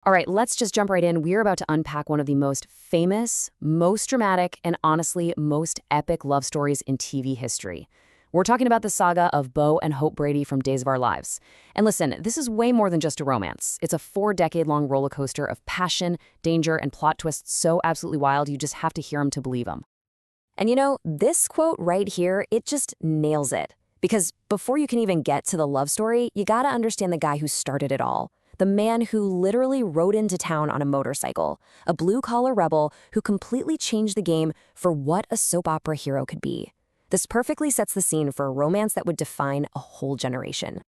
All right, let's just jump right in. We're about to unpack one of the most famous, most dramatic, and honestly, most epic love stories in TV history. We're talking about the saga of Beau and Hope Brady from Days of Our Lives. And listen, this is way more than just a romance. It's a 4-decade-long roller coaster of passion, danger, and plot twists so absolutely wild you just have to hear them to believe them. And this quote right here, it just nails it. Because before you can even get to the love story, you gotta understand the guy who started it all. The man who literally rode into town on a motorcycle, a blue-collar rebel who completely changed the game for what a soap opera hero could be. This perfectly sets the scene for a romance that would define a whole generation.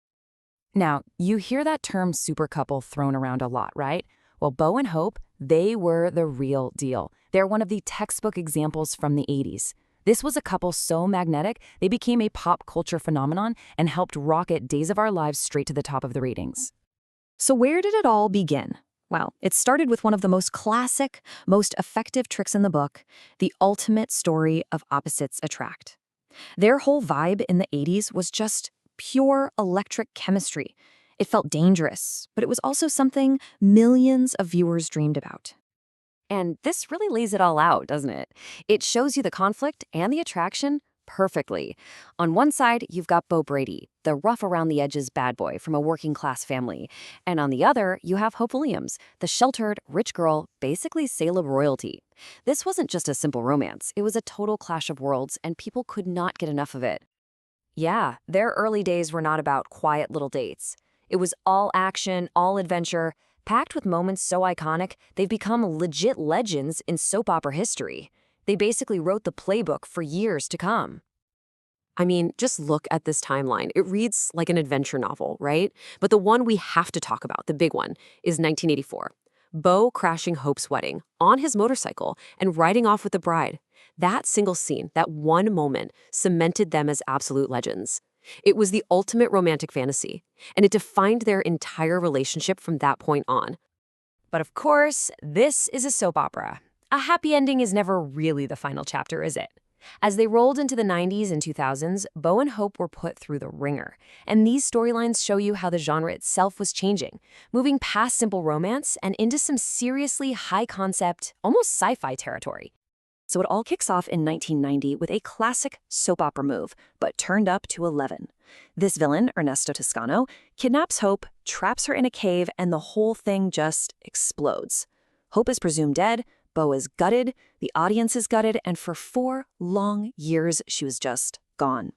Now, you hear that term supercouple thrown around a lot, right? Well, Beau and Hope, they were the real deal. They're one of the textbook examples from the 80s. This was a couple so magnetic, they became a pop culture phenomenon and helped rocket Days of Our Lives straight to the top of the ratings. So where did it all begin? Well, it started with one of the most classic, most effective tricks in the book, the ultimate story of opposites attract. Their whole vibe in the 80s was just pure electric chemistry. It felt dangerous, but it was also something millions of viewers dreamed about. And this really lays it all out, doesn't it? It shows you the conflict and the attraction perfectly. On one side, you've got Beau Brady, the rough-around-the-edges bad boy from a working-class family. And on the other, you have Hope Williams, the sheltered, rich girl, basically Salem royalty. This wasn't just a simple romance. It was a total clash of worlds, and people could not get enough of it. Yeah, their early days were not about quiet little dates. It was all action, all adventure, packed with moments so iconic, they've become legit legends in soap opera history. They basically wrote the playbook for years to come. I mean, just look at this timeline. It reads like an adventure novel, right? But the one we have to talk about, the big one, is 1984. Beau crashing Hope's wedding on his motorcycle and riding off with the bride. That single scene, that one moment, cemented them as absolute legends. It was the ultimate romantic fantasy, and it defined their entire relationship from that point on. But of course, this is a soap opera. A happy ending is never really the final chapter, is it? As they rolled into the 90s and 2000s, Beau and Hope were put through the ringer. And these storylines show you how the genre itself was changing, moving past simple romance and into some seriously high-concept, almost sci-fi territory. So it all kicks off in 1990 with a classic soap opera move, but turned up to 11. This villain, Ernesto Toscano, kidnaps Hope, traps her in a cave, and the whole thing just explodes. Hope is presumed dead, Beau is gutted, the audience is gutted, and for 4 long years, she was just gone.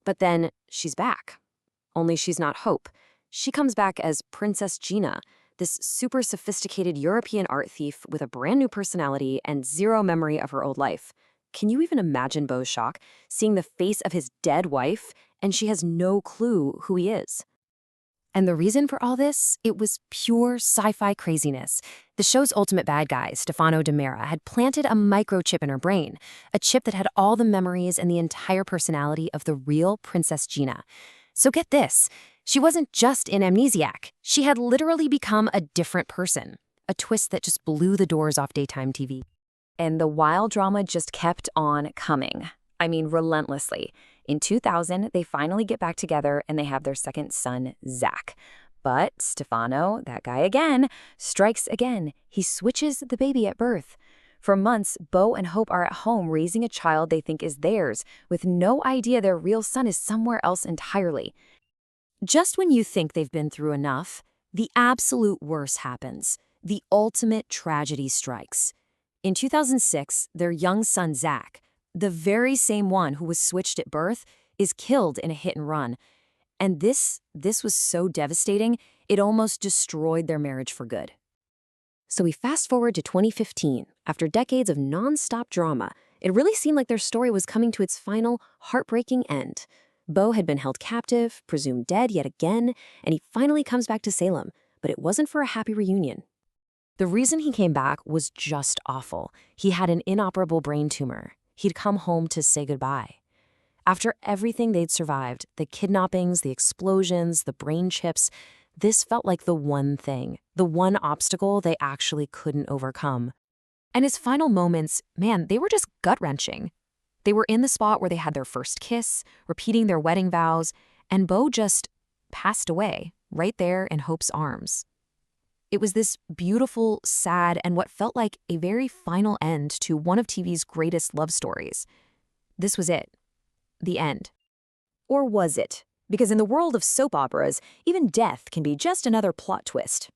But then she's back. Only she's not Hope. She comes back as Princess Gina, this super sophisticated European art thief with a brand new personality and zero memory of her old life. Can you even imagine Beau's shock, seeing the face of his dead wife, and she has no clue who he is? And the reason for all this? It was pure sci-fi craziness. The show's ultimate bad guy, Stefano DiMera, had planted a microchip in her brain, a chip that had all the memories and the entire personality of the real Princess Gina. So get this, she wasn't just an amnesiac. She had literally become a different person, a twist that just blew the doors off daytime TV. And the wild drama just kept on coming. I mean, relentlessly. In 2000, they finally get back together and they have their second son, Zach. But Stefano, that guy again, strikes again. He switches the baby at birth. For months, Beau and Hope are at home raising a child they think is theirs, with no idea their real son is somewhere else entirely. Just when you think they've been through enough, the absolute worst happens. The ultimate tragedy strikes. In 2006, their young son, Zach, the very same one who was switched at birth, is killed in a hit and run. And this was so devastating, it almost destroyed their marriage for good. So we fast forward to 2015. After decades of non-stop drama, it really seemed like their story was coming to its final, heartbreaking end. Beau had been held captive, presumed dead yet again, and he finally comes back to Salem, but it wasn't for a happy reunion. The reason he came back was just awful. He had an inoperable brain tumor. He'd come home to say goodbye. After everything they'd survived, the kidnappings, the explosions, the brain chips, this felt like the one thing, the one obstacle they actually couldn't overcome. And his final moments, man, they were just gut-wrenching. They were in the spot where they had their first kiss, repeating their wedding vows, and Beau just passed away, right there in Hope's arms. It was this beautiful, sad, and what felt like a very final end to one of TV's greatest love stories. This was it. The end. Or was it? Because in the world of soap operas, even death can be just another plot twist.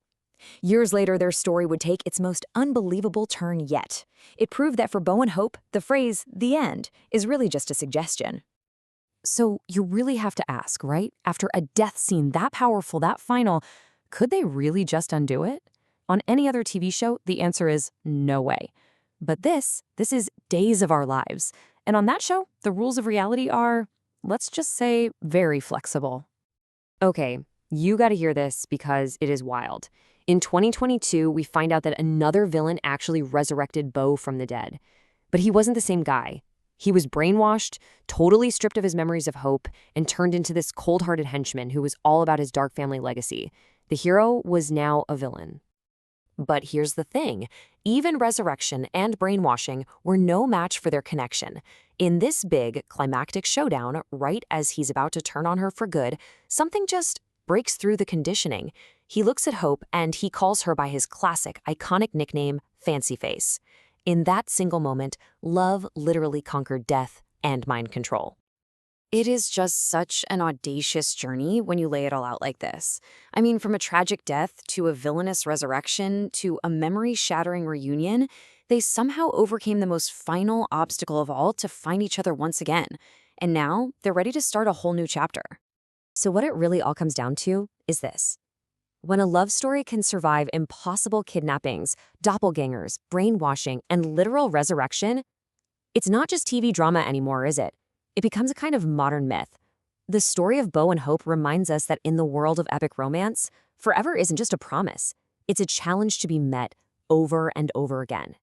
Years later, their story would take its most unbelievable turn yet. It proved that for Bo and Hope, the phrase, the end, is really just a suggestion. So you really have to ask, right? After a death scene that powerful, that final, could they really just undo it? On any other TV show, the answer is no way. But this is Days of Our Lives. And on that show, the rules of reality are, let's just say, very flexible. Okay, you gotta hear this because it is wild. In 2022, we find out that another villain actually resurrected Bo from the dead. But he wasn't the same guy. He was brainwashed, totally stripped of his memories of hope, and turned into this cold-hearted henchman who was all about his dark family legacy. The hero was now a villain. But here's the thing. Even resurrection and brainwashing were no match for their connection. In this big, climactic showdown, right as he's about to turn on her for good, something just breaks through the conditioning. He looks at Hope and he calls her by his classic, iconic nickname, Fancy Face. In that single moment, love literally conquered death and mind control. It is just such an audacious journey when you lay it all out like this. I mean, from a tragic death to a villainous resurrection to a memory-shattering reunion, they somehow overcame the most final obstacle of all to find each other once again. And now they're ready to start a whole new chapter. So what it really all comes down to is this. When a love story can survive impossible kidnappings, doppelgangers, brainwashing, and literal resurrection, it's not just TV drama anymore, is it? It becomes a kind of modern myth. The story of Bo and Hope reminds us that in the world of epic romance, forever isn't just a promise. It's a challenge to be met over and over again.